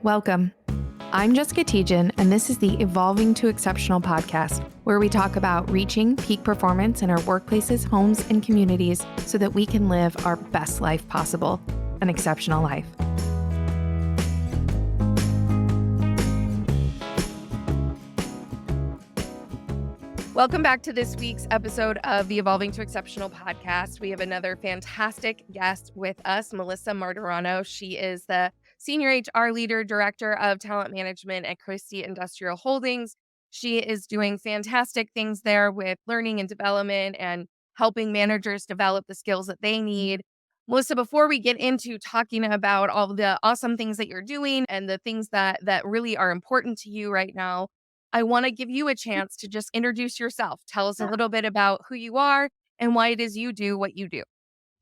Welcome. I'm Jessica Tietjen, and this is the Evolving to Exceptional podcast, where we talk about reaching peak performance in our workplaces, homes, and communities so that we can live our best life possible, an exceptional life. Welcome back to this week's episode of the Evolving to Exceptional podcast. We have another fantastic guest with us, Melissa Martorano. She is the Senior HR Leader, Director of Talent Management at Christie Industrial Holdings. She is doing fantastic things there with learning and development and helping managers develop the skills that they need. Melissa, before we get into talking about all the awesome things that you're doing and the things that really are important to you right now, I want to give you a chance to just introduce yourself. Tell us a little bit about who you are and why it is you do what you do.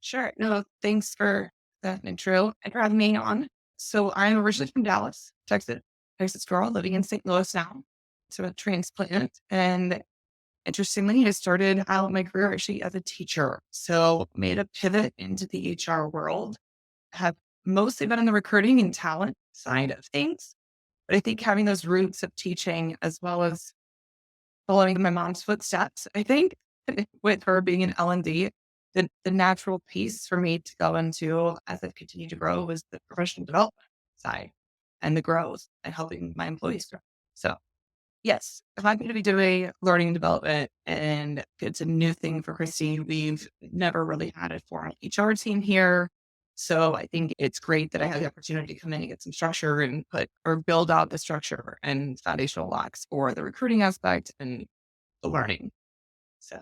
Sure. No, thanks for that intro and for having me on. So I'm originally from Dallas, Texas girl living in St. Louis now. So a transplant. And interestingly, I started out my career actually as a teacher. So made a pivot into the HR world. Have mostly been on the recruiting and talent side of things. But I think having those roots of teaching as well as following my mom's footsteps, I think with her being an L&D, the natural piece for me to go into as I continue to grow was the professional development side and the growth and helping my employees grow. So yes, if I'm going to be doing learning and development, and it's a new thing for Christine, we've never really had a formal HR team here. So I think it's great that I had the opportunity to come in and get some structure and build out the structure and foundational blocks for the recruiting aspect and the learning. So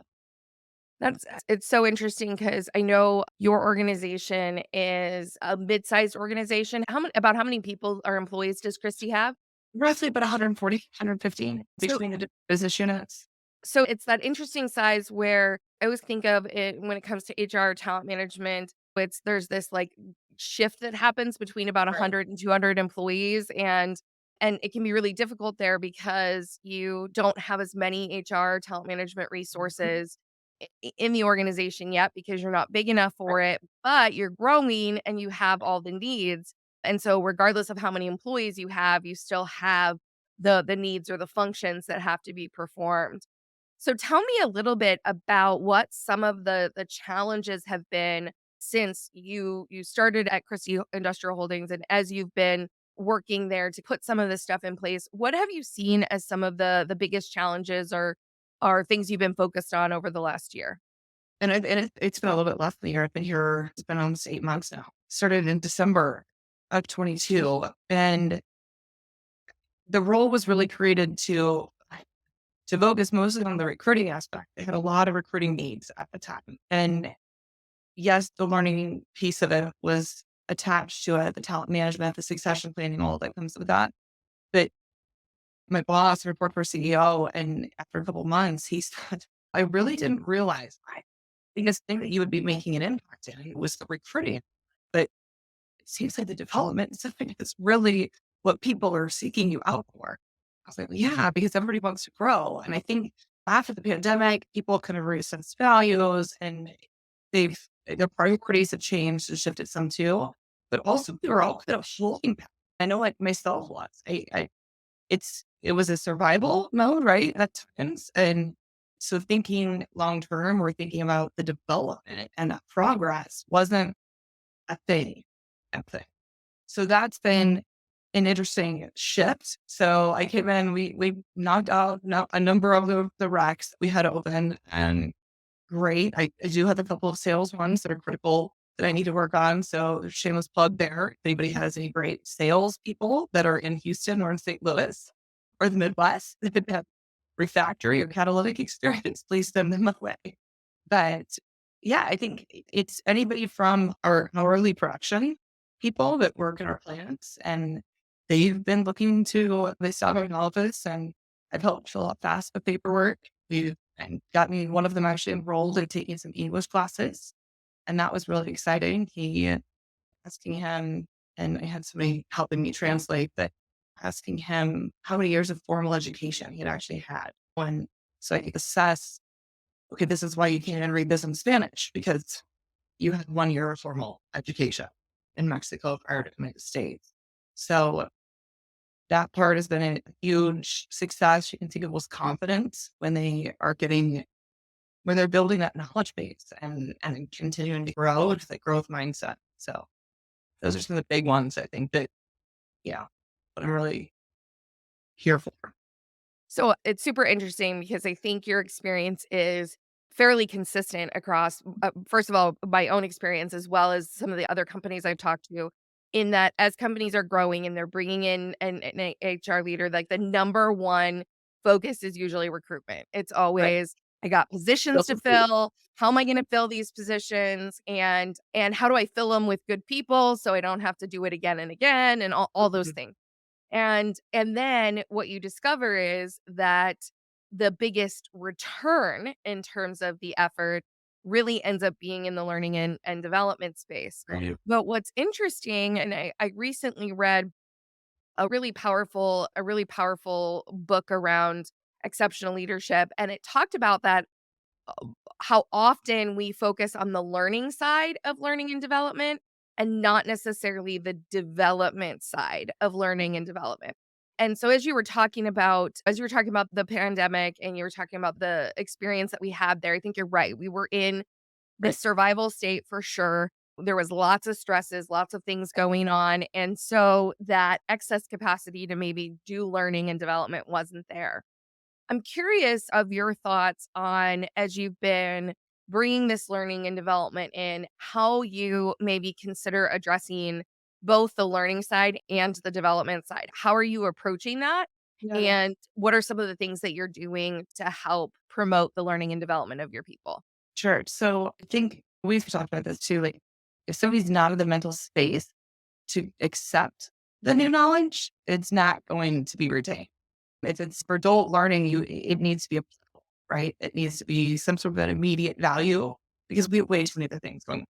It's so interesting because I know your organization is a mid-sized organization. How many people or employees does Christie have? roughly about 140, 115 So, between the business units. so it's that interesting size where I always think of it when it comes to HR talent management. There's this like shift that happens between about Right. 100 and 200 employees, and it can be really difficult there because you don't have as many HR talent management resources in the organization yet because you're not big enough for it, but you're growing and you have all the needs. And so regardless of how many employees you have, you still have the needs or the functions that have to be performed. So tell me a little bit about what some of the challenges have been since you started at Christie Industrial Holdings, and as you've been working there to put some of this stuff in place. What have you seen as some of the biggest challenges or things you've been focused on over the last year? It's been a little bit less than a year. I've been here, it's been almost 8 months now. Started in December of 22. And the role was really created to focus mostly on the recruiting aspect. They had a lot of recruiting needs at the time. And yes, the learning piece of it was attached to it, the talent management, the succession planning, all that comes with that. But my boss report for CEO, and after a couple of months, he said, I really didn't realize the biggest thing that you would be making an impact in was the recruiting. But it seems like the development is something that's really what people are seeking you out for. I was like, yeah, because everybody wants to grow. And I think after the pandemic, people kind of reassessed values and their priorities have changed and shifted some too. But also we were all kind of holding back. I know like myself was. It was a survival mode, right? At times. And so thinking long term or thinking about the development and that progress wasn't a thing. A thing. So that's been an interesting shift. So I came in, we knocked out a number of the racks we had open, and great. I do have a couple of sales ones that are critical that I need to work on. So shameless plug there. If anybody has any great sales people that are in Houston or in St. Louis or the Midwest that have refactory or catalytic experience, please send them my way. But yeah, I think it's anybody from our hourly production people that work in our plants, and they've been looking to this out in office, and I've helped fill out FAFSA paperwork. We've and got me one of them actually enrolled in taking some English classes, and that was really exciting. He asking him, and I had somebody helping me translate, but asking him how many years of formal education he had actually had. When so I could assess, okay, this is why you can't read this in Spanish because you had 1 year of formal education in Mexico prior to coming to the States. So That part has been a huge success. You can see people's confidence when when they're building that knowledge base and continuing to grow. It's like growth mindset. So those are some of the big ones I think that, yeah, that I'm really here for. So it's super interesting because I think your experience is fairly consistent across, first of all, my own experience, as well as some of the other companies I've talked to, in that as companies are growing and they're bringing in an HR leader, like the number one focus is usually recruitment. It's Right. always, I got positions Those to are food. fill. How am I going to fill these positions? And how do I fill them with good people so I don't have to do it again and again and all those things. And then what you discover is that the biggest return in terms of the effort really ends up being in the learning and development space. Right. But what's interesting, and I recently read a really powerful book around exceptional leadership, and it talked about that how often we focus on the learning side of learning and development and not necessarily the development side of learning and development. And so as you were talking about the pandemic and you were talking about the experience that we had there, I think you're right. We were in the Right. survival state for sure. There was lots of stresses, lots of things going on, and so that excess capacity to maybe do learning and development wasn't there. I'm curious of your thoughts on, as you've been bringing this learning and development in, how you maybe consider addressing both the learning side and the development side. How are you approaching that? Yeah. And what are some of the things that you're doing to help promote the learning and development of your people? Sure. So I think we've talked about this too. Like if somebody's not in the mental space to accept the new knowledge, it's not going to be retained. If it's for adult learning, it needs to be applicable, right? It needs to be some sort of an immediate value because we have way too many other things going on.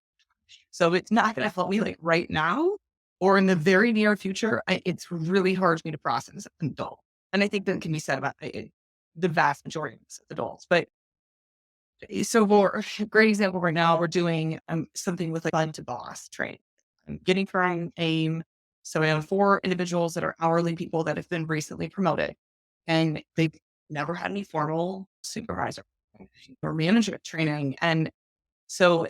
So it's not going to help me like right now or in the very near future. It's really hard for me to process as an adult. And I think that can be said about the vast majority of us as adults. But so for a great example right now, we're doing something with like fun to boss training. I'm getting from AIM. So we have 4 individuals that are hourly people that have been recently promoted and they've never had any formal supervisor or management training. And so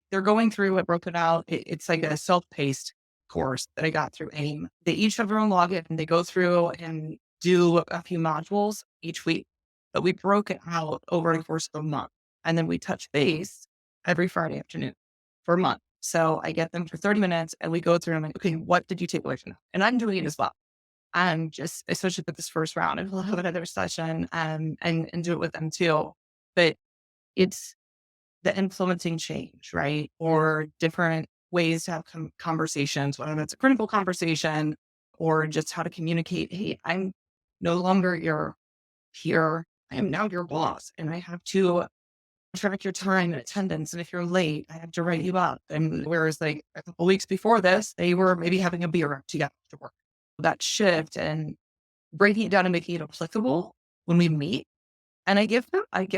they're going through it broken out. It's like a self-paced course that I got through AIM. They each have their own login and they go through and do a few modules each week. But we broke it out over the course of a month. And then we touch base every Friday afternoon for a month. So I get them for 30 minutes and we go through and I'm like, okay, what did you take away from that? And I'm doing it as well. I'm just, especially with this first round, and we'll have another session and do it with them too. But it's the influencing change, right? Or different ways to have conversations, whether that's a critical conversation or just how to communicate. Hey, I'm no longer your peer. I am now your boss, and I have to track your time and attendance. And if you're late, I have to write you up. And whereas like a couple weeks before this, they were maybe having a beer together to work. That shift and breaking it down and making it applicable when we meet and I give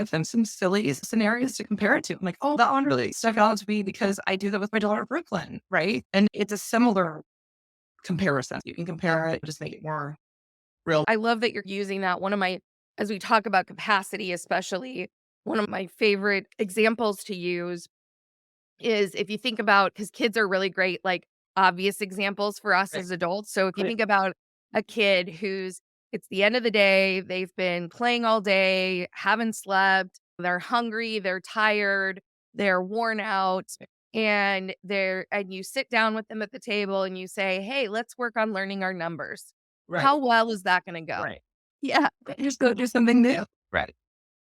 them some silly scenarios to compare it to. I'm like, oh, that one really stuck out to me because I do that with my daughter Brooklyn, right? And it's a similar comparison. You can compare it, just make it more real. I love that you're using that. As we talk about capacity, especially, one of my favorite examples to use is if you think about, because kids are really great, like, obvious examples for us Right. as adults. So if you Right. think about a kid who's it's the end of the day, they've been playing all day, haven't slept, they're hungry, they're tired, they're worn out, and you sit down with them at the table and you say, "Hey, let's work on learning our numbers." Right. How well is that gonna go? Right. Yeah. Just go do something new. Right.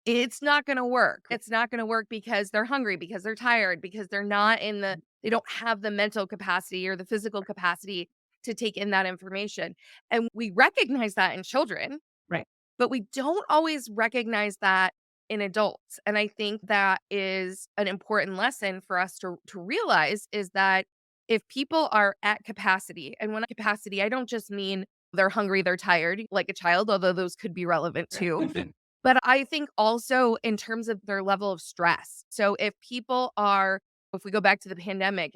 It's not gonna work. It's not gonna work because they're hungry, because they're tired, because they don't have the mental capacity or the physical capacity to take in that information. And we recognize that in children, Right. but we don't always recognize that in adults. And I think that is an important lesson for us to realize is that if people are at capacity, and when I capacity, I don't just mean they're hungry, they're tired like a child, although those could be relevant too. But I think also in terms of their level of stress. So if we go back to the pandemic,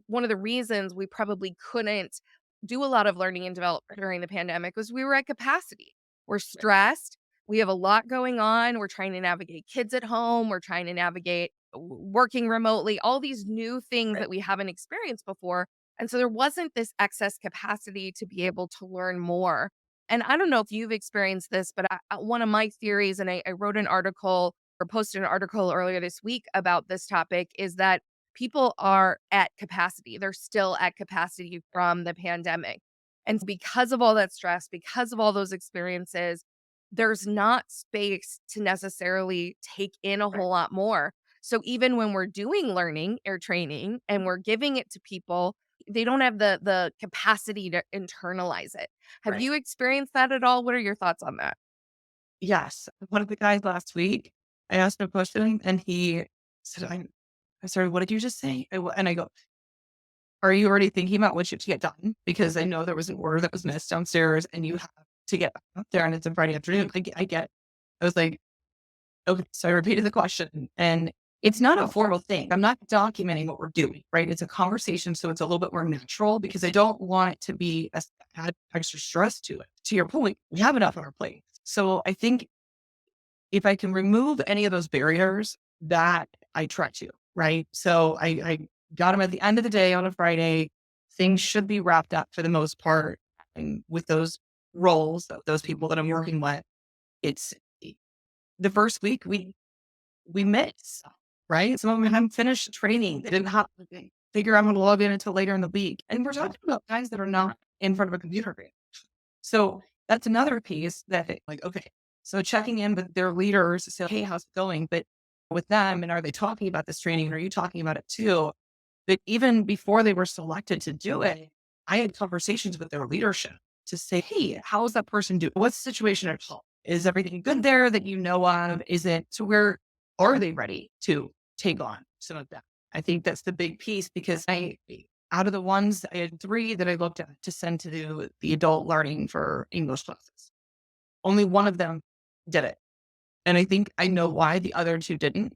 one of the reasons we probably couldn't do a lot of learning and development during the pandemic was we were at capacity. We're stressed. We have a lot going on. We're trying to navigate kids at home. We're trying to navigate working remotely, all these new things that we haven't experienced before. And so there wasn't this excess capacity to be able to learn more. And I don't know if you've experienced this, but one of my theories, and I wrote an article or posted an article earlier this week about this topic, is that people are at capacity. They're still at capacity from the pandemic. And because of all that stress, because of all those experiences, there's not space to necessarily take in a whole lot more. So even when we're doing learning or training and we're giving it to people, they don't have the capacity to internalize it. Have Right. you experienced that at all? What are your thoughts on that? Yes. One of the guys last week, I asked him a question and he said, I started, what did you just say? And I go, are you already thinking about what you have to get done? Because I know there was an order that was missed downstairs and you have to get up there and it's a Friday afternoon. I was like, okay. So I repeated the question and it's not a formal thing. I'm not documenting what we're doing, right? It's a conversation. So it's a little bit more natural because I don't want it to be add extra stress to it. To your point, we have enough on our plate. So I think if I can remove any of those barriers, that I try to, right? So I got them at the end of the day on a Friday. Things should be wrapped up for the most part. And with those roles, those people that I'm working with, it's the first week we miss, right? Some of them haven't finished training. They didn't have to figure out how to log in until later in the week. And we're talking about guys that are not in front of a computer. So that's another piece that like, okay, so checking in with their leaders to say, hey, how's it going? But with them, and are they talking about this training? And are you talking about it too? But even before they were selected to do it, I had conversations with their leadership to say, hey, how's that person doing? What's the situation at home? Is everything good there that you know of? Is it so where are they ready to take on some of that? I think that's the big piece because out of the ones, I had three that I looked at to send to do the adult learning for English classes. Only one of them did it. And I think I know why the other two didn't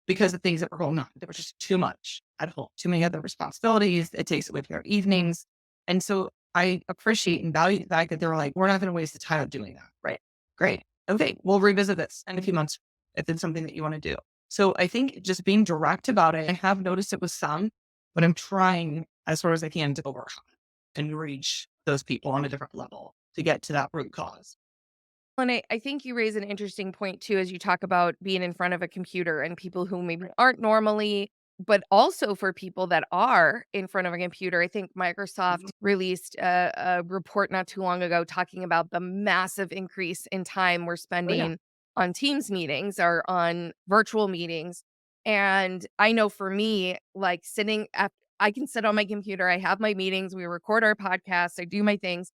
because the things that were going on, there was just too much at home, too many other responsibilities. It takes away from their evenings. And so I appreciate and value the fact that they were like, we're not going to waste the time of doing that. Right. Great. Okay. We'll revisit this in a few months if it's something that you want to do. So I think just being direct about it, I have noticed it with some, but I'm trying as far as I can to overcome and reach those people on a different level to get to that root cause. And I think you raise an interesting point too, as you talk about being in front of a computer and people who maybe aren't normally, but also for people that are in front of a computer. I think Microsoft released a report not too long ago talking about the massive increase in time we're Oh, yeah. spending on Teams meetings or on virtual meetings. And I know for me, like I can sit on my computer, I have my meetings, we record our podcasts, I do my things,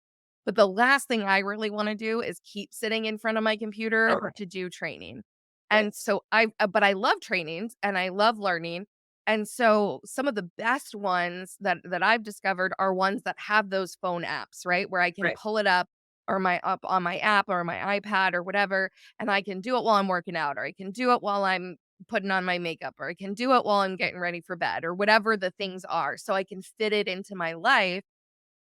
but the last thing I really wanna do is keep sitting in front of my computer Okay. to do training. Right. And so but I love trainings and I love learning. And so some of the best ones that I've discovered are ones that have those phone apps, right? Where I can Right. pull it up or my up on my app or my iPad or whatever, and I can do it while I'm working out, or I can do it while I'm putting on my makeup, or I can do it while I'm getting ready for bed, or whatever the things are. So I can fit it into my life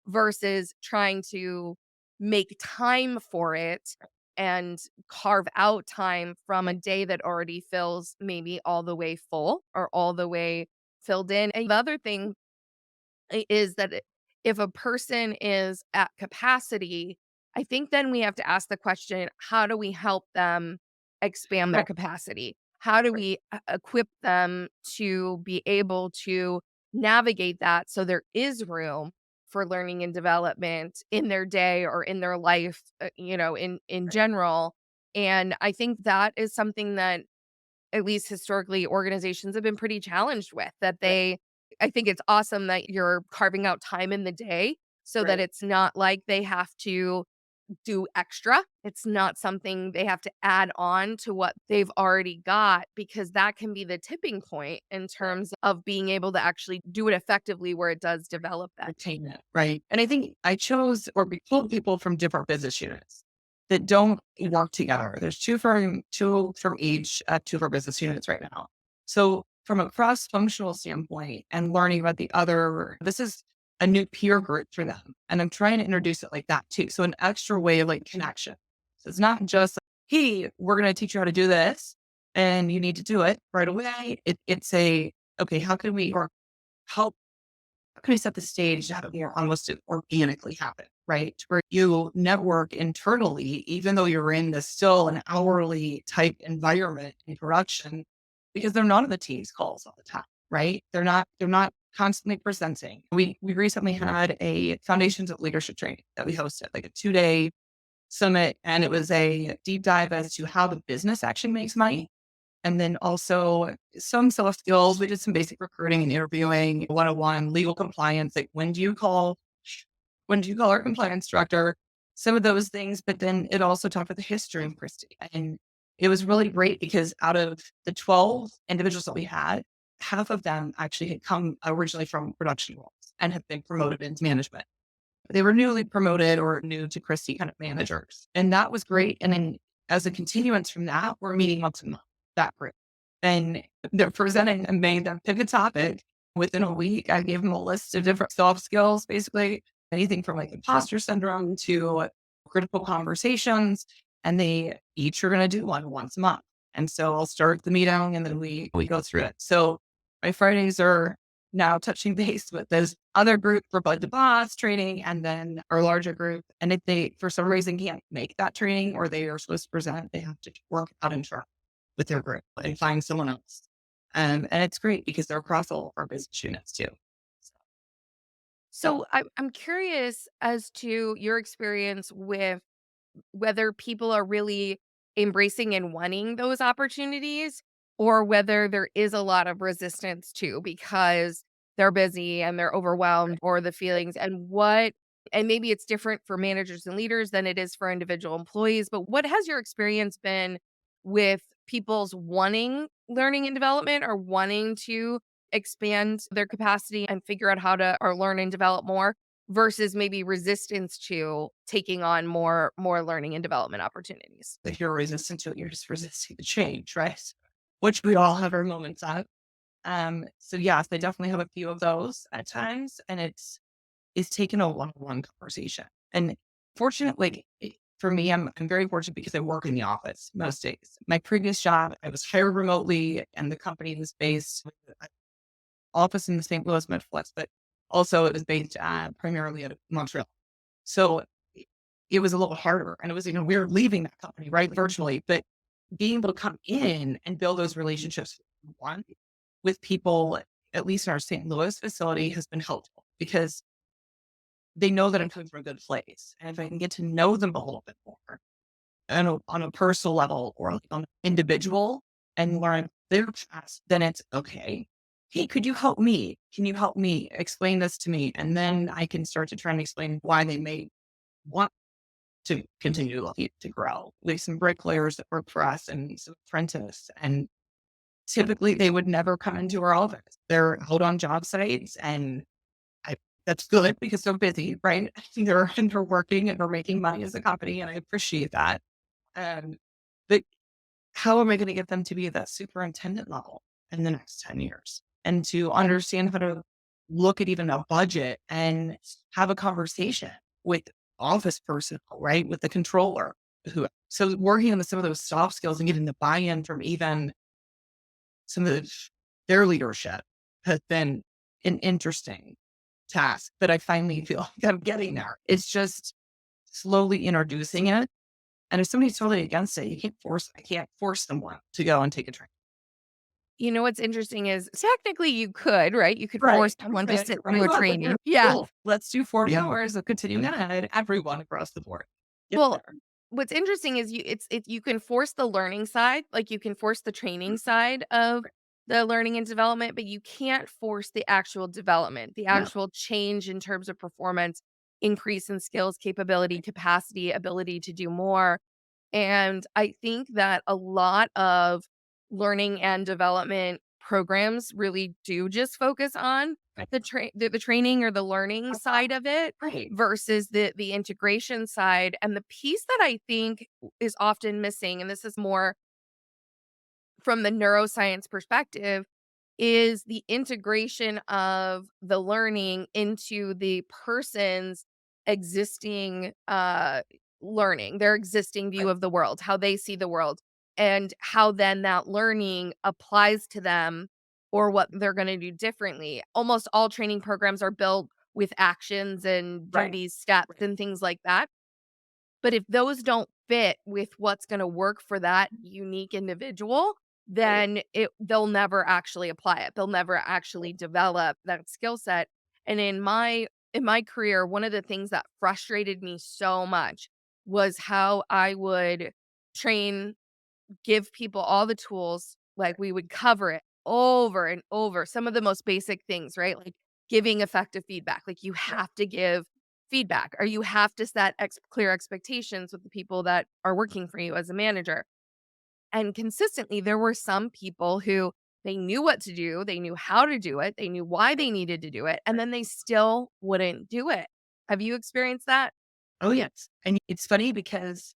versus trying to make time for it and carve out time from a day that already feels maybe all the way full or all the way filled in. And the other thing is that if a person is at capacity, I think then we have to ask the question, how do we help them expand their Right. capacity? How do Right. we equip them to be able to navigate that so there is room for learning and development in their day or in their life, in Right. general? And I think that is something that at least historically, organizations have been pretty challenged with, that Right. I think it's awesome that you're carving out time in the day so that Right. it's not like they have to do extra. It's not something they have to add on to what they've already got, because that can be the tipping point in Right. terms of being able to actually do it effectively where it does develop that. Retain it, right? And I think I chose or we pulled people from different business units that don't work together. There's two from each two of our business units right now. So from a cross-functional standpoint and learning about the other, this is a new peer group for them. And I'm trying to introduce it like that too. So an extra way of like connection. So it's not just, hey, we're going to teach you how to do this and you need to do it right away. It's a, okay, how can we, or help how can we set the stage to have it more almost organically happen, right? Where you network internally, even though you're in this still an hourly type environment in production, because they're not on the team's calls all the time, right? They're not constantly presenting. We recently had a Foundations of Leadership training that we hosted, like a 2-day summit, and it was a deep dive as to how the business actually makes money and then also some soft skills. We did some basic recruiting and interviewing, 101, legal compliance. Like when do you call our compliance director? Some of those things. But then it also talked about the history of Christie. And it was really great because out of the 12 individuals that we had, half of them actually had come originally from production roles and have been promoted into management. They were newly promoted or new to Christie kind of managers. And that was great. And then as a continuance from that, we're meeting once a month, that group. And they're presenting and made them pick a topic. Within a week, I gave them a list of different soft skills, basically anything from like imposter syndrome to critical conversations. And they each are going to do one once a month. And so I'll start the meeting and then we go through it. So my Fridays are now touching base with this other group for Bud the Boss training and then our larger group. And if they, for some reason, can't make that training or they are supposed to present, they have to work out in turn with their group and find someone else. And it's great because they're across all of our business units too. So, So I'm curious as to your experience with whether people are really embracing and wanting those opportunities or whether there is a lot of resistance too because they're busy and they're overwhelmed or the feelings and maybe it's different for managers and leaders than it is for individual employees, but what has your experience been with people's wanting learning and development or wanting to expand their capacity and figure out how to or learn and develop more versus maybe resistance to taking on more learning and development opportunities? if you're resistant to it, you're just resisting the change, right? Which we all have our moments of. So yes, I definitely have a few of those at times, and it's taken a one-on-one conversation. And fortunately, for me, I'm very fortunate because I work in the office most days. My previous job, I was hired remotely, and the company was based with an office in the St. Louis Metroplex, but also it was based primarily out of Montreal. So it was a little harder, and it was we were leaving that company right virtually, but being able to come in and build those relationships one with people, at least in our St. Louis facility, has been helpful because they know that I'm coming from a good place. And if I can get to know them a little bit more on a personal level or like on an individual and learn their past, then it's okay. Hey, could you help me? Can you help me explain this to me? And then I can start to try and explain why they may want to continue looking to grow. Like some bricklayers that work for us and some apprentice. And typically they would never come into our office. They're out on job sites and I that's good because they're busy, right? They're working and they're making money as a company, and I appreciate that. Um, but how am I going to get them to be at that superintendent level in the next 10 years and to understand how to look at even a budget and have a conversation with office personnel, right? With the controller who, so working on some of those soft skills and getting the buy-in from even some of their leadership has been an interesting task, but I finally feel like I'm getting there. It's just slowly introducing it. And if somebody's totally against it, I can't force someone to go and take a training. You know what's interesting is technically you could, right? You could Right. force someone to Right. sit through Right. a training. Yeah. Cool. Let's do 40 hours of continuing ed, everyone across the board. Get Well, there. what's interesting is you can force the learning side, like you can force the training side of the learning and development, but you can't force the actual development, the No. actual change in terms of performance, increase in skills, capability, capacity, ability to do more. And I think that a lot of learning and development programs really do just focus on Right. the training or the learning side of it Right. versus the integration side. And the piece that I think is often missing, and this is more from the neuroscience perspective, is the integration of the learning into the person's existing learning, their existing view Right. of the world, how they see the world, and how then that learning applies to them or what they're going to do differently. Almost all training programs are built with actions and do Right. these steps and things like that. But if those don't fit with what's gonna work for that unique individual, Right. then they'll never actually apply it. They'll never actually develop that skill set. And in my career, one of the things that frustrated me so much was how I would train give people all the tools, like, we would cover it over and over, some of the most basic things, right? Like, giving effective feedback, like, you Right. have to give feedback, or you have to set clear expectations with the people that are working for you as a manager, and consistently, there were some people who they knew what to do, they knew how to do it, they knew why they needed to do it, and then they still wouldn't do it. Have you experienced that? Oh, yes. And it's funny because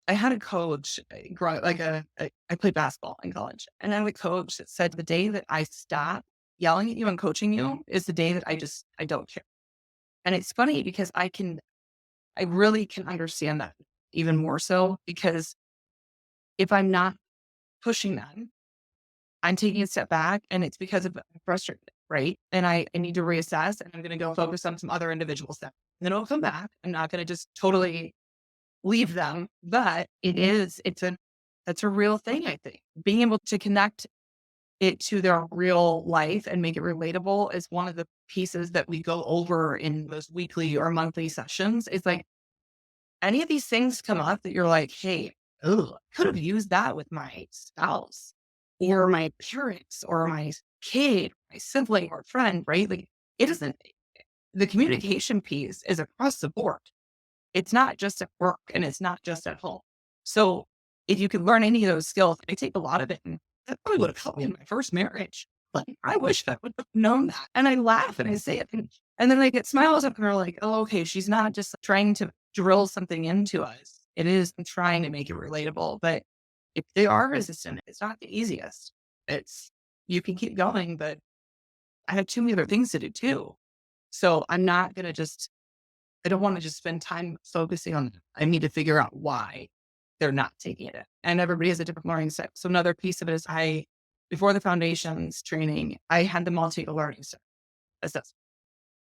I had a coach like I played basketball in college, and I had a coach that said the day that I stop yelling at you and coaching you is the day that I don't care. And it's funny because I really can understand that even more so because if I'm not pushing them, I'm taking a step back and it's because of I'm frustrated, right? And I need to reassess and I'm going to go focus on some other individual stuff. And then I'll come back. I'm not going to just totally leave them, but that's a real thing, I think. Being able to connect it to their real life and make it relatable is one of the pieces that we go over in those weekly or monthly sessions. It's like any of these things come up that you're like, hey, ugh, I could have used that with my spouse or my parents or my kid, my sibling or friend, right? Like it isn't the communication piece is across the board. It's not just at work and it's not just at home. So if you can learn any of those skills, I take a lot of it. And that probably would have helped me in my first marriage. But I wish I would have known that. And I laugh and I say it. And then I get smiles up and they're like, oh, okay, she's not just trying to drill something into us. It is trying to make it relatable. But if they are resistant, it's not the easiest. It's you can keep going, but I have too many other things to do too. So I'm not gonna just I don't want to just spend time focusing on them. I need to figure out why they're not taking it. And everybody has a different learning style. So another piece of it is before the foundations training, I had them all take a learning style assessment.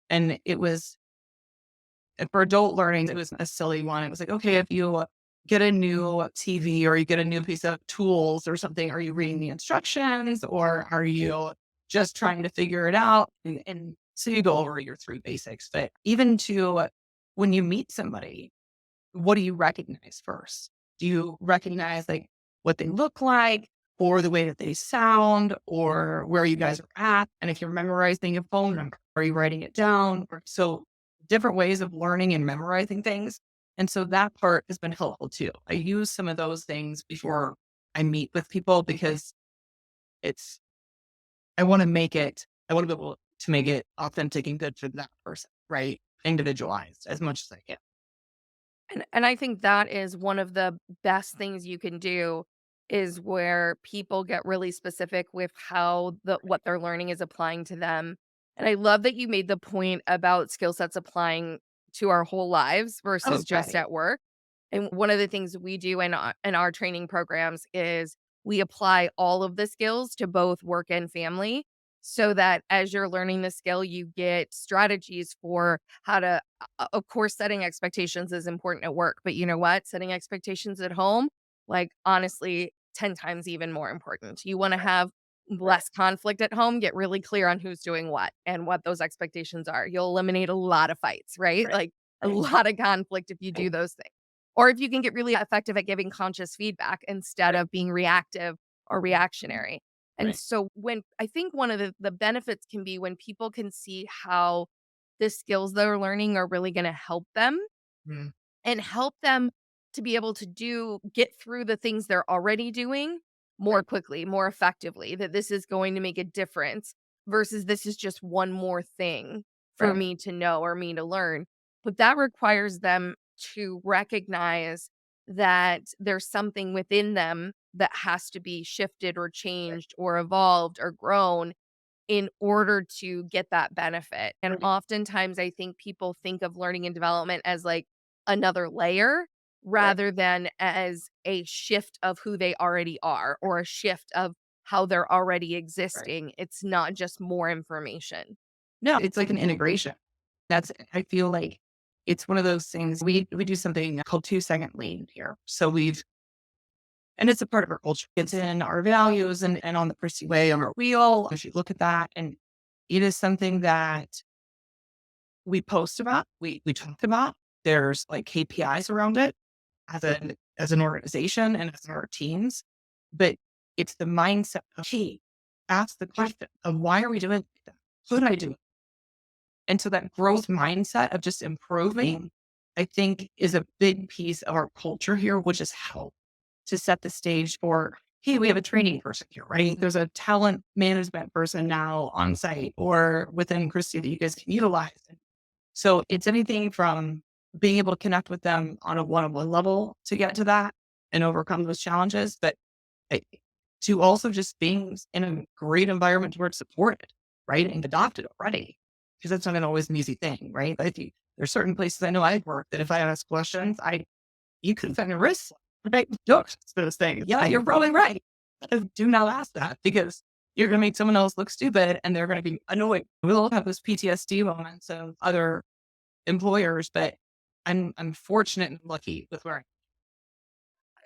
And it was for adult learning, it was a silly one. It was like, okay, if you get a new TV or you get a new piece of tools or something, are you reading the instructions or are you just trying to figure it out? And so you go over your three basics. But even to when you meet somebody, what do you recognize first? Do you recognize like what they look like or the way that they sound or where you guys are at? And if you're memorizing a phone number, are you writing it down? Or so different ways of learning and memorizing things. And so that part has been helpful too. I use some of those things before I meet with people because it's, I want to be able to make it authentic and good for that person, right? Individualized as much as I can. And I think that is one of the best things you can do is where people get really specific with how what they're learning is applying to them. And I love that you made the point about skill sets applying to our whole lives versus Oh, just right. at work. And one of the things we do in our training programs is we apply all of the skills to both work and family so that as you're learning the skill, you get strategies for how to, of course, setting expectations is important at work, but you know what? Setting expectations at home, like honestly, 10 times even more important. You want to have Right. less conflict at home, get really clear on who's doing what and what those expectations are. You'll eliminate a lot of fights, right? Right. Like a Right. lot of conflict if you do Right. those things. Or if you can get really effective at giving conscious feedback instead Right. of being reactive or Mhm. reactionary. And Right. so when I think one of the benefits can be when people can see how the skills they're learning are really going to help them Mm. and help them to be able to get through the things they're already doing more Right. quickly, more effectively, that this is going to make a difference versus this is just one more thing for Right. me to know or me to learn. But that requires them to recognize that there's something within them that has to be shifted or Right. changed or evolved or grown. in order to get that benefit. And oftentimes I think people think of learning and development as like another layer Right. rather than as a shift of who they already are or a shift of how they're already Right. existing. It's not just more information. No, it's like an integration. I feel like it's one of those things. We do something called 2-second lean here. So and it's a part of our culture. It's in our values and on the Christie way on our wheel. If you look at that, and it is something that we post about, we talk about. There's like KPIs around it as an organization and as our teams. But it's the mindset of, hey, ask the question of why are we doing that? Should I do it? And so that growth mindset of just improving, I think, is a big piece of our culture here, which is help to set the stage for, hey, we have a training person here, right? There's a talent management person now on site or within Christie that you guys can utilize. So it's anything from being able to connect with them on a one-on-one level to get to that and overcome those challenges, but eh, to also just being in a great environment where it's supported, right? And adopted already. Because that's not always an easy thing, right? But there's certain places I know I've worked that if I ask questions, you could find a risk, right? Don't those things. Yeah, you're probably right. Do not ask that because you're going to make someone else look stupid and they're going to be annoyed. We'll all have those PTSD moments of other employers, but I'm fortunate and lucky with where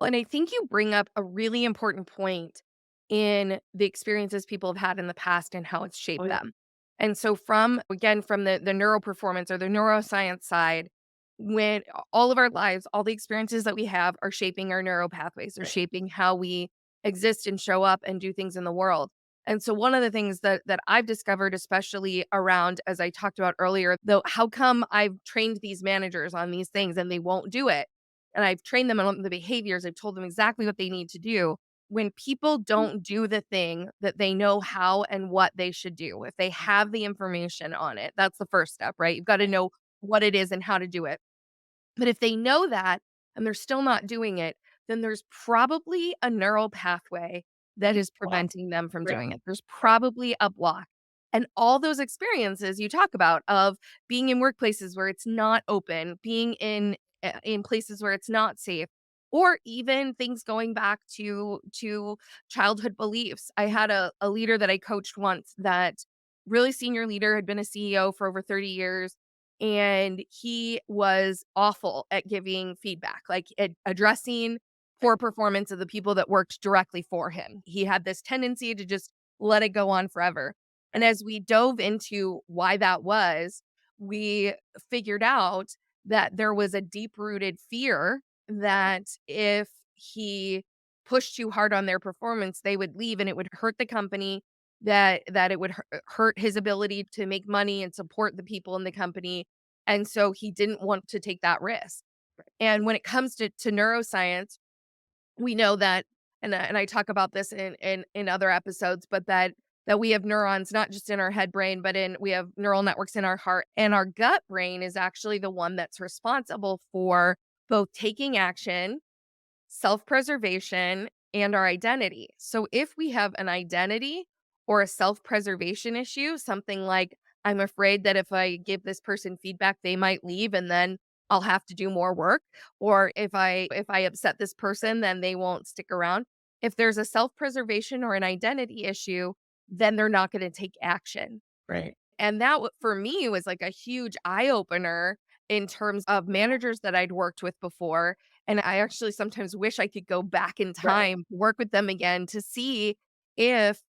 And I think you bring up a really important point in the experiences people have had in the past and how it's oh shaped yeah, them. And so from again from the neural performance or the neuroscience side, when all of our lives, all the experiences that we have are shaping our neural pathways, they're right, shaping how we exist and show up and do things in the world. And so one of the things that I've discovered, especially around, as I talked about earlier, though, how come I've trained these managers on these things and they won't do it? And I've trained them on the behaviors. I've told them exactly what they need to do. When people don't do the thing that they know how and what they should do, if they have the information on it, that's the first step, right? You've got to know what it is and how to do it. But if they know that and they're still not doing it, then there's probably a neural pathway that is wow, preventing them from right, doing it. There's right, probably a block. And all those experiences you talk about of being in workplaces where it's not open, being in places where it's not safe, or even things going back to childhood beliefs. I had a leader that I coached once that really senior leader had been a CEO for over 30 years and he was awful at giving feedback, like addressing poor performance of the people that worked directly for him. He had this tendency to just let it go on forever. And as we dove into why that was, we figured out that there was a deep rooted fear that if he pushed too hard on their performance, they would leave and it would hurt the company, that it would hurt his ability to make money and support the people in the company, and so he didn't want to take that risk. And when it comes to neuroscience, we know that, and I talk about this in other episodes, but that we have neurons not just in our head brain, but in we have neural networks in our heart, and our gut brain is actually the one that's responsible for both taking action, self-preservation, and our identity. So if we have an identity or a self-preservation issue, something like, I'm afraid that if I give this person feedback, they might leave and then I'll have to do more work, or if I upset this person, then they won't stick around. If there's a self-preservation or an identity issue, then they're not going to take action. right, And that for me was like a huge eye opener in terms of managers that I'd worked with before. And I actually sometimes wish I could go back in right, time, work with them again to see if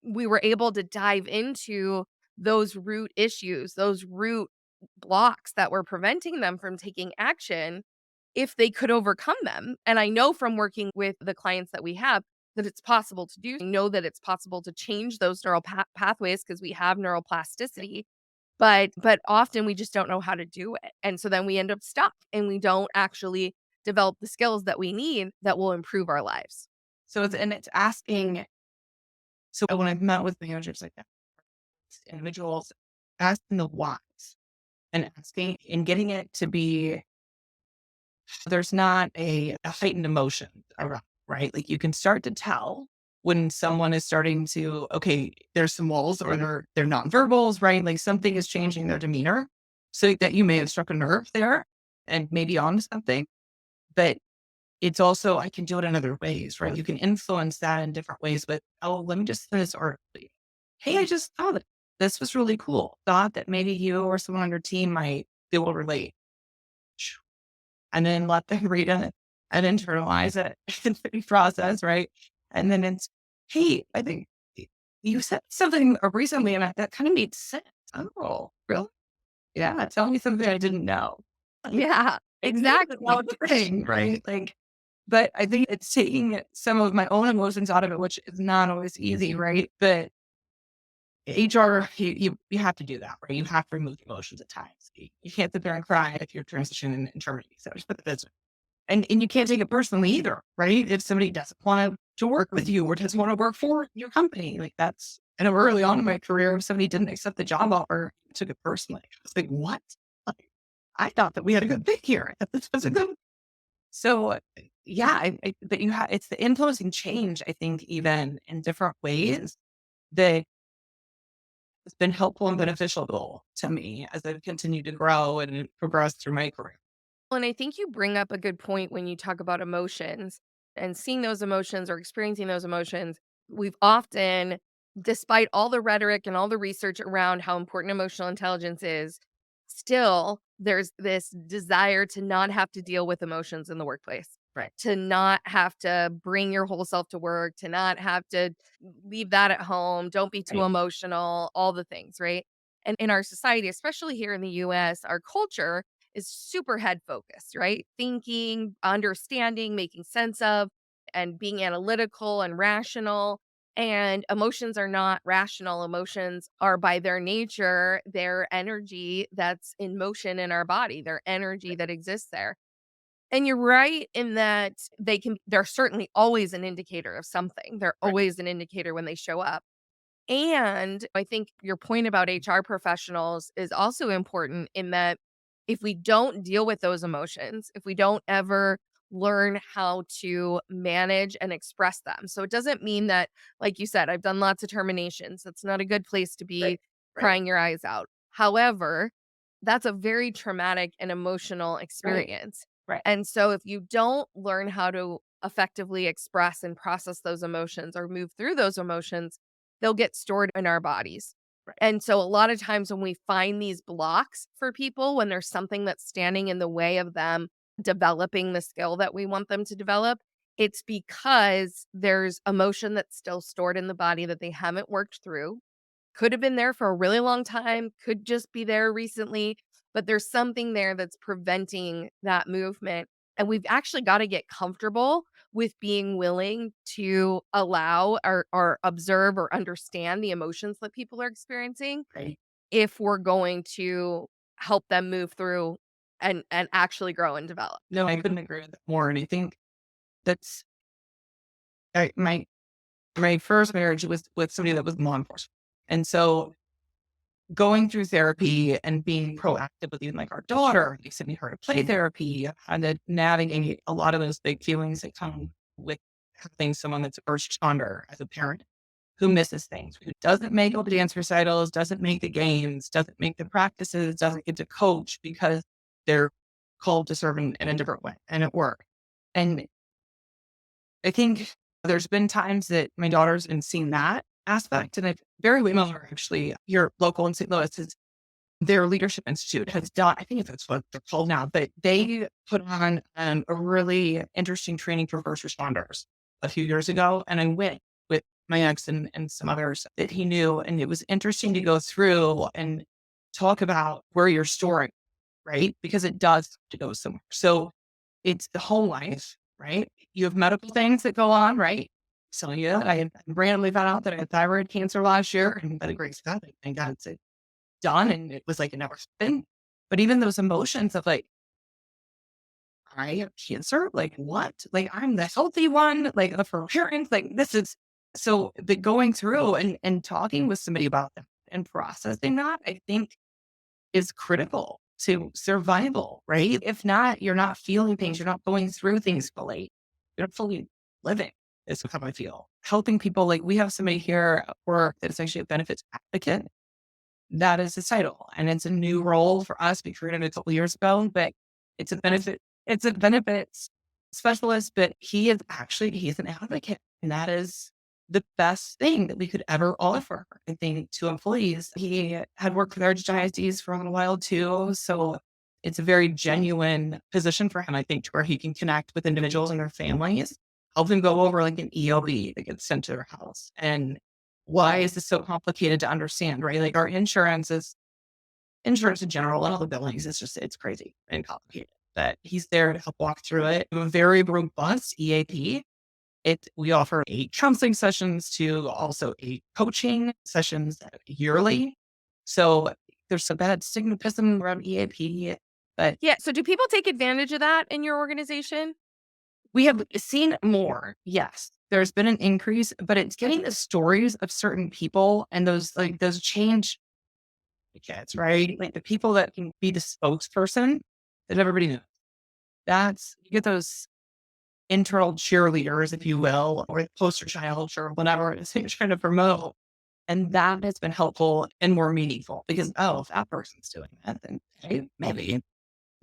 we were able to dive into those root issues, those root blocks that were preventing them from taking action, if they could overcome them. And I know from working with the clients that we have that it's possible to do. I know that it's possible to change those neural pathways because we have neuroplasticity, but often we just don't know how to do it. And so then we end up stuck and we don't actually develop the skills that we need that will improve our lives. So it's asking. So when I've met with managers like that, individuals, asking the whys and asking and getting it to be there's not a heightened emotion around, right? Like you can start to tell. when someone is starting to, okay, there's some walls or they're nonverbals, right? Like something is changing their demeanor so that you may have struck a nerve there and maybe on something. But it's also, I can do it in other ways, right? You can influence that in different ways, but oh, let me just say this artfully. Hey, I just thought that this was really cool. Thought that maybe you or someone on your team might be able to relate. And then let them read it and internalize it and process, right? And then it's, hey, I think you said something recently and that kind of made sense. Oh, really? Yeah. Tell me something I didn't know. Like, Yeah, it means it's exactly. not a thing, right? Like, but I think it's taking some of my own emotions out of it, which is not always easy, right? But HR, you have to do that, right? You have to remove emotions at times. You can't sit there and cry if you're transitioning and terminating. So that's and you can't take it personally either, right? If somebody doesn't want to work with you or doesn't want to work for your company, like that's, I know early on in my career, if somebody didn't accept the job offer, I took it personally. I was like, what? Like, I thought that we had a good fit here. I thought this was a good. So yeah, but it's the influencing change, I think, even in different ways that has been helpful and beneficial to me as I've continued to grow and progress through my career. Well, and I think you bring up a good point when you talk about emotions and seeing those emotions or experiencing those emotions. We've often, despite all the rhetoric and all the research around how important emotional intelligence is, still there's this desire to not have to deal with emotions in the workplace, Right. to not have to bring your whole self to work, to not have to leave that at home, don't be too Right. emotional, all the things, right? And in our society, especially here in the US, our culture is super head focused, right? Thinking, understanding, making sense of, and being analytical and rational. And emotions are not rational. Emotions are, by their nature, their energy that's in motion in our body, their energy that exists there. And you're right in that they're certainly always an indicator of something. They're Right. always an indicator when they show up. And I think your point about HR professionals is also important in that if we don't deal with those emotions, if we don't ever learn how to manage and express them. So it doesn't mean that, like you said, I've done lots of terminations. That's not a good place to Right. be Right. crying your eyes out. However, that's a very traumatic and emotional Right. experience. Right. And so if you don't learn how to effectively express and process those emotions or move through those emotions, they'll get stored in our bodies. Right. And so a lot of times when we find these blocks for people, when there's something that's standing in the way of them developing the skill that we want them to develop, it's because there's emotion that's still stored in the body that they haven't worked through. Could have been there for a really long time, could just be there recently, but there's something there that's preventing that movement. And we've actually got to get comfortable with being willing to allow or observe or understand the emotions that people are experiencing Right. if we're going to help them move through and actually grow and develop. No, I couldn't agree with that more. And I think that's my first marriage was with somebody that was law enforcement. And so going through therapy and being proactive with even like our daughter, like sending her to play therapy and then navigating a lot of those big feelings that come with having someone that's a first responder as a parent who misses things, who doesn't make all the dance recitals, doesn't make the games, doesn't make the practices, doesn't get to coach because they're called to serve in a different way and at work. And I think there's been times that my daughter's been seeing that aspect, and I've very Waymeller actually, here local in St. Louis, is their leadership institute has done. I think that's what they're called now, but they put on a really interesting training for first responders a few years ago, and I went with my ex and some others that he knew, and it was interesting to go through and talk about where you're storing, right? Because it does have to go somewhere. So it's the whole life, right? You have medical things that go on, right? So yeah, I randomly found out that I had thyroid cancer last year, and by the grace of God, thank God it's done, and it was like it never happened. But even those emotions of like, I have cancer, like what? Like I'm the healthy one, like for parents, like this is so. But going through and talking with somebody about that and processing that, I think is critical to survival, right? If not, you're not feeling things, you're not going through things fully, you're not fully living. is how I feel. Helping people, like we have somebody here at work that is actually a benefits advocate. That is his title. And it's a new role for us. We created it a couple years ago, but it's a benefits specialist, but he's an advocate. And that is the best thing that we could ever offer, I think, to employees. He had worked with archdiocese for a while too. So it's a very genuine position for him, I think, to where he can connect with individuals and their families, help them go over like an EOB that gets sent to their house. And why is this so complicated to understand, right? Like our insurance in general and all the billings, it's crazy and complicated. But he's there to help walk through it. We have a very robust EAP. We offer 8 counseling sessions to also 8 coaching sessions yearly. So there's some bad stigmatism around EAP, but Yeah, so do people take advantage of that in your organization? we have seen more. Yes, there's been an increase, but it's getting the stories of certain people and those change kids, right? Like the people that can be the spokesperson that everybody knows. You get those internal cheerleaders, if you will, or poster child or whatever it is you're trying to promote. And that has been helpful and more meaningful because, oh, if that person's doing that, then hey, maybe. Yeah.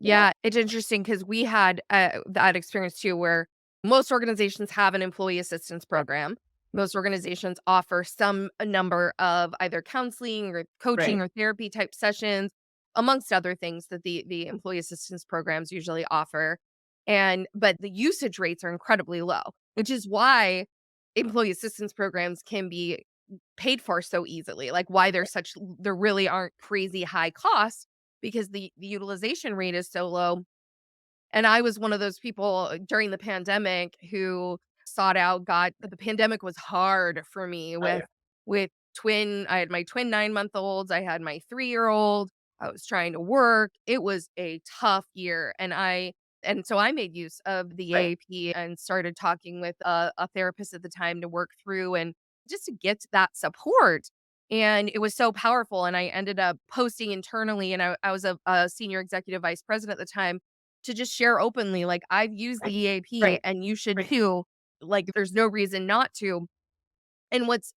Yeah, it's interesting because we had, that experience too, where most organizations have an employee assistance program. Most organizations offer some a number of either counseling or coaching Right. or therapy type sessions, amongst other things that the employee assistance programs usually offer. But the usage rates are incredibly low, which is why employee assistance programs can be paid for so easily, like why there really aren't crazy high costs because the utilization rate is so low. And I was one of those people during the pandemic who sought out God the pandemic was hard for me Oh, yeah. with twin I had my twin 9-month-olds, I had my 3-year-old, I was trying to work. It was a tough year and so I made use of the Right. AAP and started talking with a therapist at the time to work through and just to get that support. And it was so powerful. And I ended up posting internally, and I was a senior executive vice president at the time to just share openly, like, I've used the Right. EAP Right. and you should Right. too. Like, there's no reason not to. And what's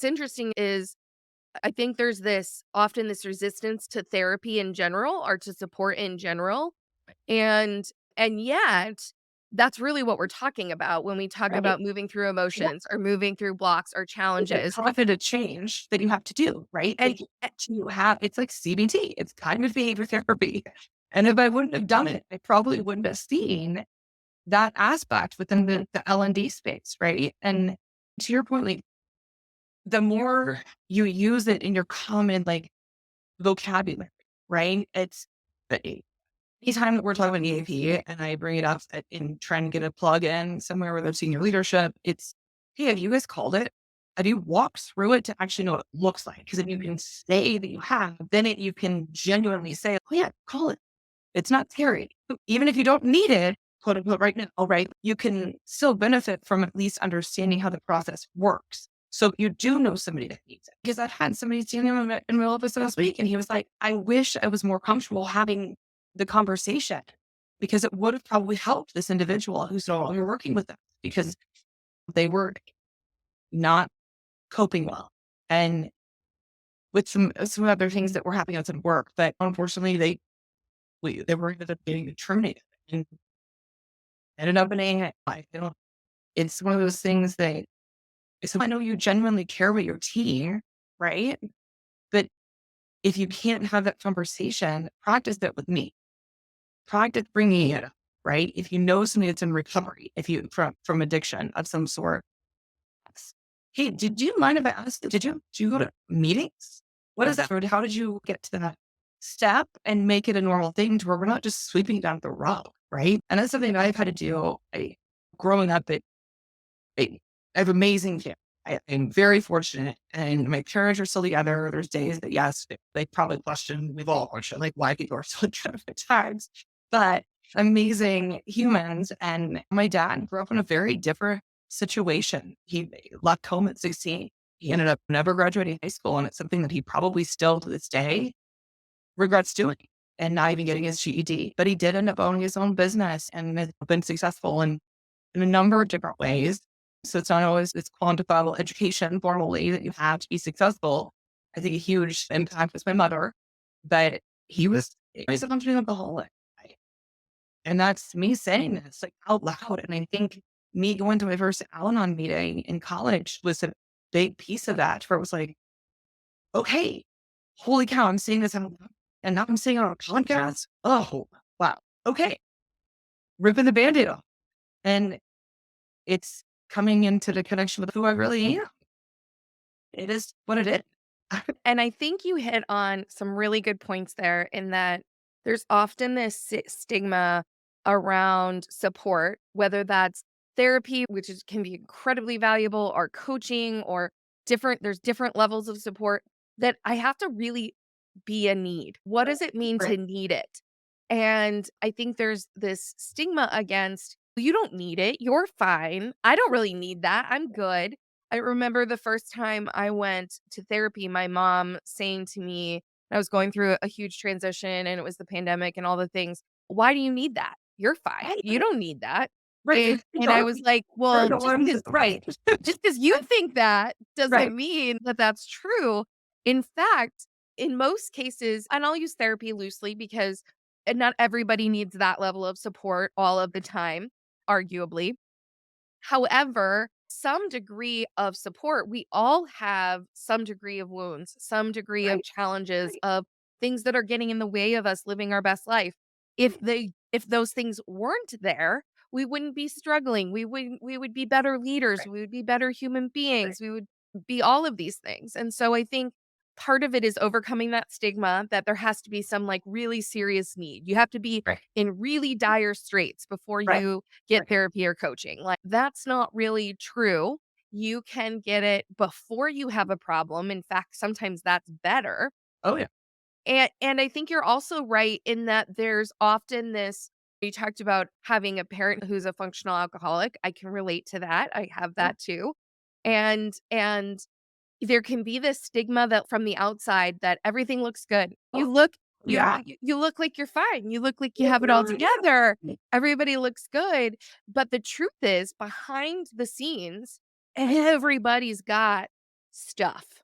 interesting is I think there's this resistance to therapy in general or to support in general. And and yet that's really what we're talking about when we talk Right. about moving through Yeah. emotions or moving through blocks or It's a challenges. cognitive change that you have to do, right? And It's like CBT, it's cognitive behavior therapy. And if I wouldn't have done it, I probably wouldn't have seen that aspect within the L&D space, right? And to your point, like the more you use it in your common like vocabulary, right? It's the anytime that we're talking about EAP and I bring it up in trying to get a plug in somewhere with our senior leadership, it's, hey, have you guys called it? Have you walked through it to actually know what it looks like? Because if you can say that you have, then you can genuinely say, oh yeah, call it. It's not scary. Even if you don't need it, quote unquote, right now, right? You can still benefit from at least understanding how the process works. So you do know somebody that needs it. Because I've had somebody standing in my office last week and he was like, I wish I was more comfortable having the conversation because it would have probably helped this individual who's no longer working with them because they were not coping well. And with some other things that were happening outside work, but unfortunately they were ended up getting terminated and ended up in a it's one of those things that so I know you genuinely care about your team, right? But if you can't have that conversation, practice that with me. Practice bringing it up, right? If you know somebody that's in recovery, if you from addiction of some sort, hey, did you mind if I asked? Did you go to meetings? What is that? Or how did you get to that step and make it a normal thing to where we're not just sweeping down the rug, right? And that's something that I've had to do. Growing up, I have amazing family. I'm very fortunate, and my parents are still together. There's days that yes, they probably question. We've all questioned like why people are still together at times, but amazing humans. And my dad grew up in a very different situation. He left home at 16. He ended up never graduating high school, and it's something that he probably still to this day regrets doing and not even getting his GED. But he did end up owning his own business and has been successful in a number of different ways. So it's not always this quantifiable education formally that you have to be successful. I think a huge impact was my mother, but he's a functioning alcoholic. And that's me saying this like out loud. And I think me going to my first Al-Anon meeting in college was a big piece of that, where it was like, okay, holy cow, I'm saying this out loud. And now I'm saying it on a podcast. Oh, wow. Okay. Ripping the band-aid off. And it's coming into the connection with who I really am. It is what it is. And I think you hit on some really good points there in that there's often this stigma around support, whether that's therapy, which can be incredibly valuable, or coaching, or there's different levels of support that I have to really be a need. What does it mean Right. to need it? And I think there's this stigma against, you don't need it. You're fine. I don't really need that. I'm good. I remember the first time I went to therapy, my mom saying to me, I was going through a huge transition and it was the pandemic and all the things. Why do you need that? You're fine. You Right. don't need that. Right. And I was like, You're well, the ones. Right. just because you think that Right. doesn't mean that that's true. In fact, in most cases, and I'll use therapy loosely because not everybody needs that level of support all of the time, arguably. However, some degree of support, we all have some degree of wounds, some degree of Right. challenges, Right. of things that are getting in the way of us living our best life. If those things weren't there, we wouldn't be struggling. We would be better leaders, Right. we would be better human Right. beings. We would be all of these things. And so I think part of it is overcoming that stigma that there has to be some like really serious need. You have to be Right. in really dire straits before Right. you get Right. therapy or coaching. Like, that's not really true. You can get it before you have a problem. In fact, sometimes that's better. Oh, yeah. And I think you're also right in that there's often this, you talked about having a parent who's a functional alcoholic. I can relate to that. I have Yeah. that too. And there can be this stigma that from the outside that everything looks good. You Oh, look yeah. you look like you're fine. You look like you Yeah. have it all Yeah. together. Everybody looks good. But the truth is, behind the scenes, everybody's got stuff.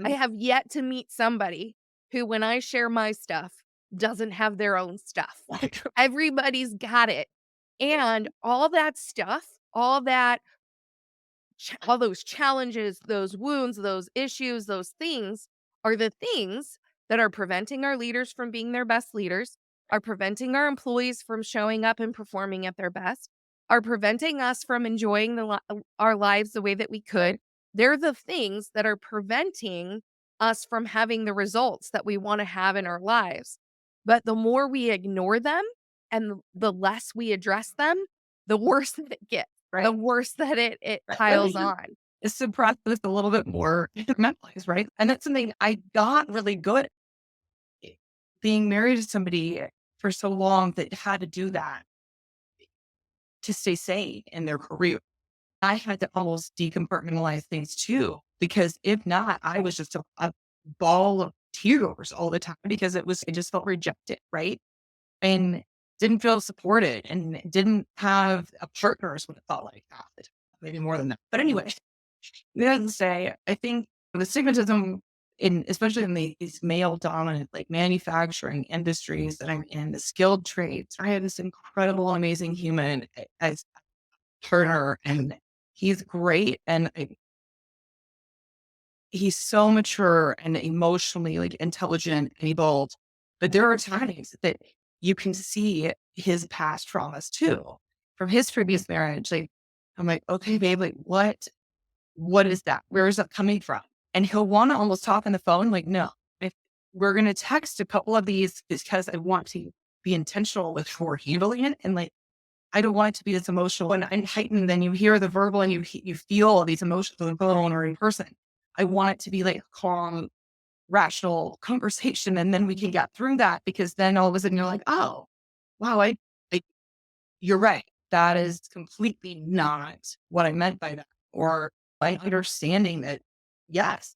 I Mhm. have yet to meet somebody who, when I share my stuff, doesn't have their own stuff. Like, Everybody's got it. And all that stuff, all those challenges, those wounds, those issues, those things are the things that are preventing our leaders from being their best leaders, are preventing our employees from showing up and performing at their best, are preventing us from enjoying our lives the way that we could. They're the things that are preventing us from having the results that we want to have in our lives. But the more we ignore them and the less we address them, the worse that it gets, the right. worse that it Right. Let me piles just on. suppress this a little bit more mentally, right? And that's something I got really good at. Being married to somebody for so long that had to do that to stay sane in their career. I had to almost decompartmentalize things too, because if not, I was just a ball of tears all the time because I just felt rejected, right? And didn't feel supported and didn't have a partner is what it felt like half the time, maybe more than that. But anyway, needless to say, I think the stigmatism in especially in these male dominant like manufacturing industries that I'm in, the skilled trades, I have this incredible, amazing human as partner and he's great and he's so mature and emotionally like intelligent and evolved. But there are times that you can see his past traumas too from his previous marriage. Like I'm like, okay, babe, like what is that? Where is that coming from? And he'll want to almost talk on the phone. Like, no, if we're gonna text a couple of these because I want to be intentional with how we're handling it. And like I don't want it to be this emotional and heightened. Then you hear the verbal and you feel these emotions on the phone or in person. I want it to be like calm, rational conversation, and then we can get through that because then all of a sudden you're like, oh, wow, I you're right. That is completely not what I meant by that. Or by understanding that, yes,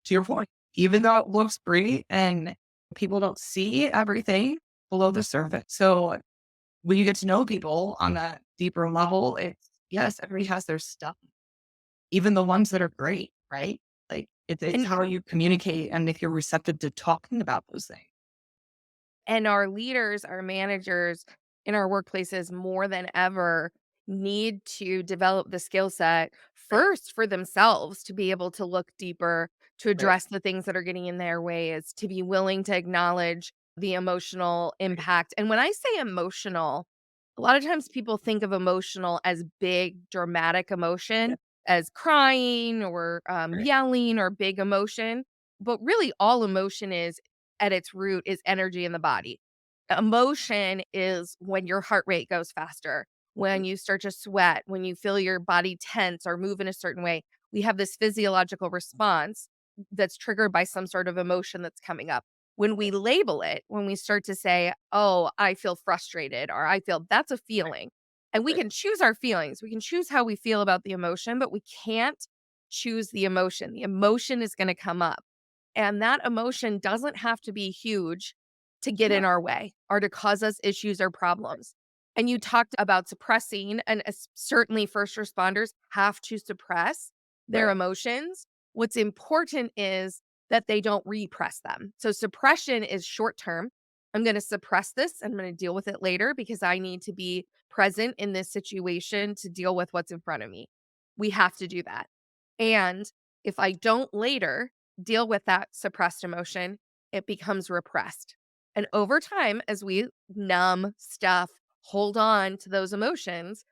to your point, even though it looks great and people don't see everything below the surface. So when you get to know people on that deeper level, yes, everybody has their stuff, even the ones that are great, right? Like it's And how you communicate and if you're receptive to talking about those things. our leaders, our managers in our workplaces more than ever need to develop the skill set Right, first for themselves to be able to look deeper, to right, address the things that are getting in their ways, to be willing to acknowledge the emotional right. impact. And when I say emotional, a lot of times people think of emotional as big, dramatic Yeah, emotion, as crying or right, yelling or big emotion. But really, all emotion is at its root is energy in the body. Emotion is when your heart rate goes faster, when mhm, you start to sweat, when you feel your body tense or move in a certain way. We have this physiological response that's triggered by some sort of emotion that's coming up. When we right, label it, when we start to say, "Oh, I feel frustrated," or "I feel," that's a right, feeling. And we right. can choose our feelings. We can choose how we feel about the emotion, but we can't choose the emotion. The emotion is going to come up. And that emotion doesn't have to be huge to get No, in our way or to cause us issues or right, problems. And you talked about suppressing, and certainly first responders have to suppress their right. emotions. What's important is that they don't repress them. So, suppression is short term. I'm going to suppress this. I'm going to deal with it later because I need to be present in this situation to deal with what's in front of me. We have to do that. And if I don't later deal with that suppressed emotion, it becomes repressed. And over time, as we numb, stuff, hold on to those emotions,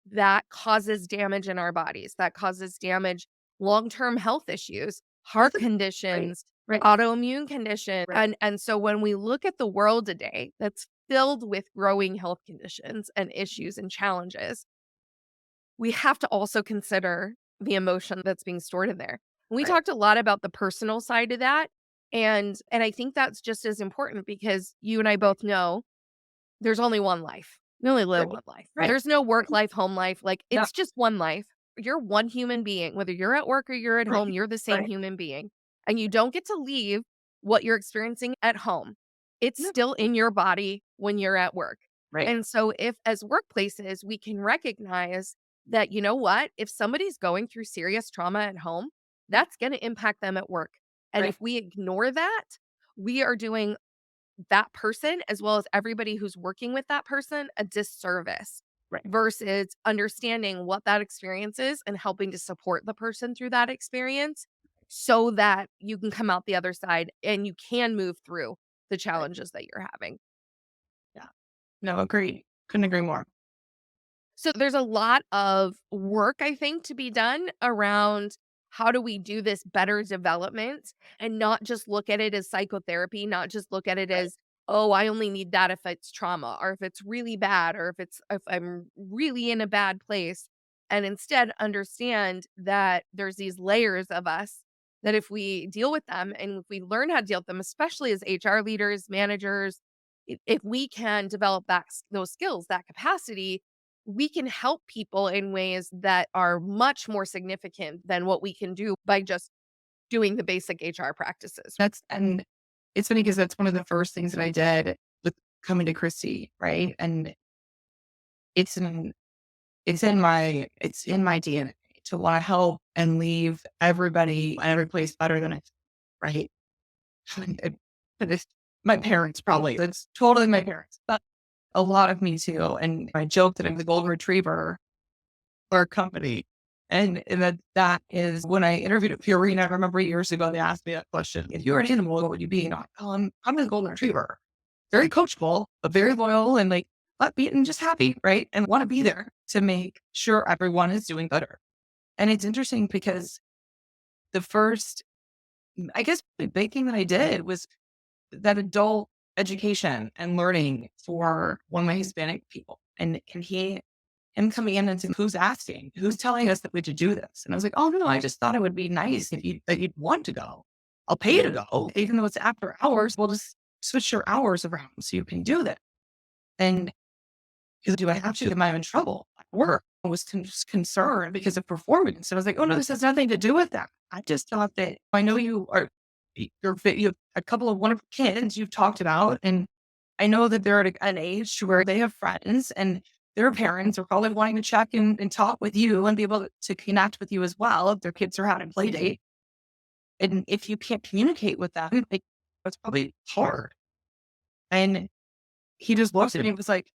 that causes damage in our bodies. That causes damage, long term health issues, heart That's right, conditions, right, autoimmune conditions. right, And so when we look at the world today that's filled with growing health conditions and issues and challenges, we have to also consider the emotion that's being stored in there. We right. talked a lot about the personal side of that, and I think that's just as important because you and I Right, both know there's only one life. We only live right, one life. right. There's no work Right. life, home life, like, No, it's just one life. You're one human being. Whether you're at work or you're at home, right, you're the same right, human being, and you don't get to leave what you're experiencing at home. It's no, still in your body when you're at work. right, And so if as workplaces, we can recognize that, you know what? If somebody's going through serious trauma at home, yeah, that's gonna impact them at work. And right, if we ignore that, we are doing that person, as well as everybody who's working with that person, a disservice right, versus understanding what that experience is and helping to support the person through that experience so that you can come out the other side and you can move through the right. challenges that you're having. Yeah. No, agreed. Couldn't agree more. So there's a lot of work, I think, to be done around how do we do this better development and not just look at it as psychotherapy, not just look at it Right, as, oh, I only need that if it's trauma or if it's really bad or if I'm really in a bad place. And instead understand that there's these layers of us that if we deal with them and if we learn how to deal with them, especially as HR leaders, managers, if we can develop those skills, that capacity, we can help people in ways that are much more significant than what we can do by just doing the basic HR practices. and it's funny because that's one of the first things that I did with coming to Christie, right? And it's in it's in my DNA to wanna help and leave everybody and every place better than I right? And it's my parents probably. It's totally my parents, but a lot of me too. And I joke that I'm the golden retriever for our company. And that is when I interviewed at Purina, I remember years ago, they asked me that question. If you were an animal, what would you be? And I'm the golden retriever. Very coachable, but very loyal and like upbeat and just happy, right? And want to be there to make sure everyone is doing better. And it's interesting because the first, I guess, the big thing that I did was that adult education and learning for one of my Hispanic people. And him coming in and saying, who's asking? Who's telling us that we should do this? And I was like, oh no, I just thought it would be nice if you that you'd want to go. I'll pay you to go. Even though it's after hours, we'll just switch your hours around so you can do that. And because do I have to? Am I in trouble at work? I was concerned because of performance. And I was like, oh no, this has nothing to do with that. I just thought that I know you are you have a couple of wonderful kids you've talked about. And I know that they're at an age where they have friends and their parents are probably wanting to check and talk with you and be able to connect with you as well if their kids are having play date. And if you can't communicate with them, like, it's probably hard. And he just looked at me and was like,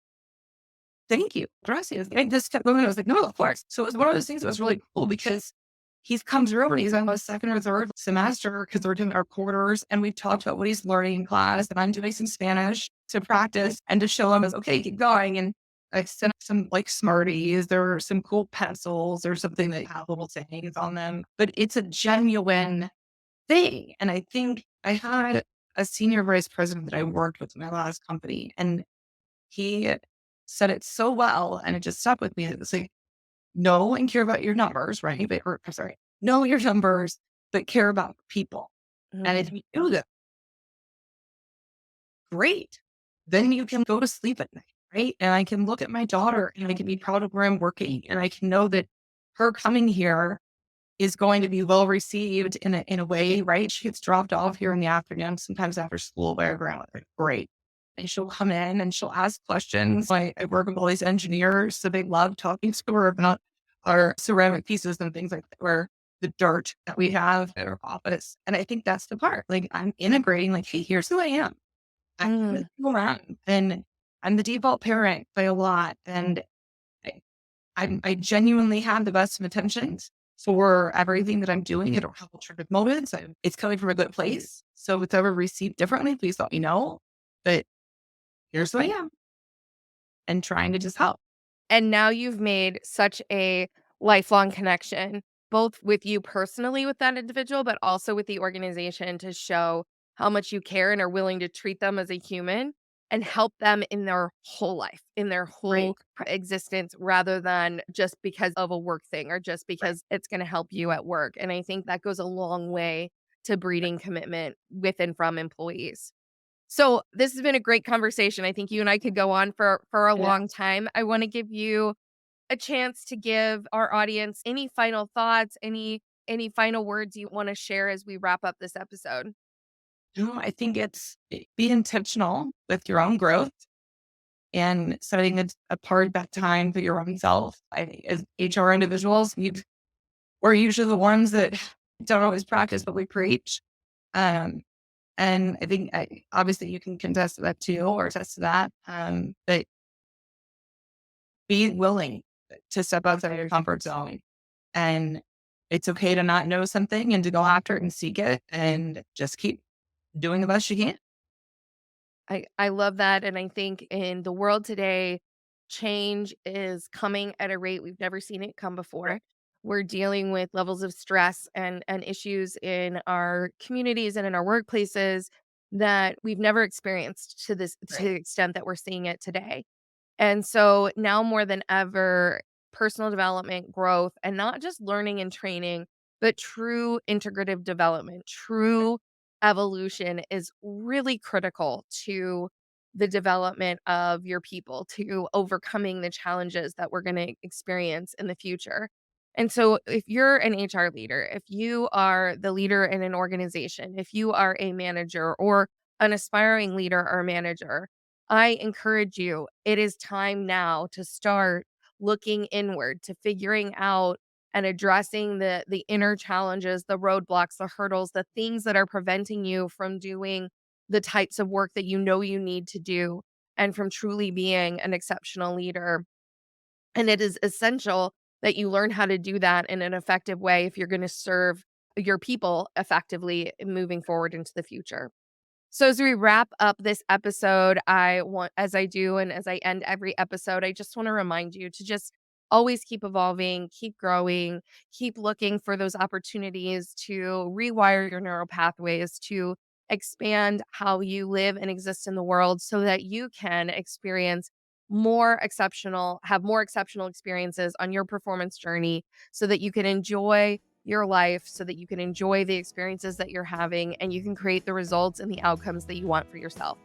thank you. Gracias. And I just kept going. I was like, no, of course. So it was one of those things that was really cool because he's come through and he's on his second or third semester because we're doing our quarters and we've talked about what he's learning in class. And I'm doing some Spanish to practice and to show him as, okay, keep going. And I sent some like Smarties. There were some cool pencils or something that have little sayings on them, but it's a genuine thing. And I think I had a senior vice president that I worked with in my last company, and he said it so well, and it just stuck with me. It was like, know and care about your numbers, right? I'm sorry, know your numbers, but care about people. And if Mhm. you do that, great. Then you can go to sleep at night, right? And I can look at my daughter and I can be proud of where I'm working, and I can know that her coming here is going to be well received in a way, right? She gets dropped off here in the afternoon, sometimes after school, wherever. I'm like, great. And she'll come in and she'll ask questions. I work with all these engineers, so they love talking to her about our ceramic pieces and things like that, where the dirt that we have in our office. And I think that's the part. Like, I'm integrating, like, hey, here's who I am. I'm Mm. around, and I'm the default parent by a lot. And I genuinely have the best of intentions for everything that I'm doing. I don't have alternative motives. It's coming from a good place. So if it's ever received differently, please let me know. But here's who I am, and trying to just help. And now you've made such a lifelong connection, both with you personally with that individual, but also with the organization to show how much you care and are willing to treat them as a human and help them in their whole life, in their Right. whole existence, rather than just because of a work thing or just Right. because it's going to help you at work. And I think that goes a long way to breeding commitment with and from employees. So this has been a great conversation. I think you and I could go on for a Yeah. long time. I want to give you a chance to give our audience any final thoughts, any final words you want to share as we wrap up this episode. No, I think be intentional with your own growth and setting apart that time for your own self. As HR individuals, we're usually the ones that don't always practice what we preach. Um, And I think obviously you can contest to that too, or attest to that. But be willing to step outside of your comfort zone. And it's okay to not know something and to go after it and seek it and just keep doing the best you can. I love that, and I think in the world today, change is coming at a rate we've never seen it come before. We're dealing with levels of stress and issues in our communities and in our workplaces that we've never experienced to Right. the extent that we're seeing it today. And so now more than ever, personal development, growth, and not just learning and training, but true integrative development, true evolution is really critical to the development of your people, to overcoming the challenges that we're going to experience in the future. And so, if you're an HR leader, if you are the leader in an organization, if you are a manager or an aspiring leader or manager, I encourage you, it is time now to start looking inward, to figuring out and addressing the inner challenges, the roadblocks, the hurdles, the things that are preventing you from doing the types of work that you know you need to do and from truly being an exceptional leader. And it is essential that you learn how to do that in an effective way if you're going to serve your people effectively moving forward into the future. So as we wrap up this episode, I want, as I do, and as I end every episode, I just want to remind you to just always keep evolving, keep growing, keep looking for those opportunities to rewire your neural pathways, to expand how you live and exist in the world so that you can have more exceptional experiences on your performance journey so that you can enjoy your life so that you can enjoy the experiences that you're having and you can create the results and the outcomes that you want for yourself.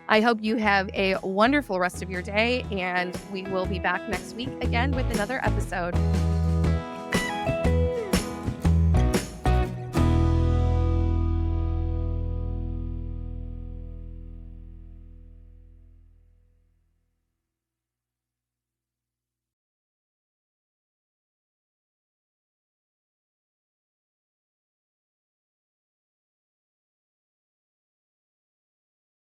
I hope you have a wonderful rest of your day, and we will be back next week again with another episode.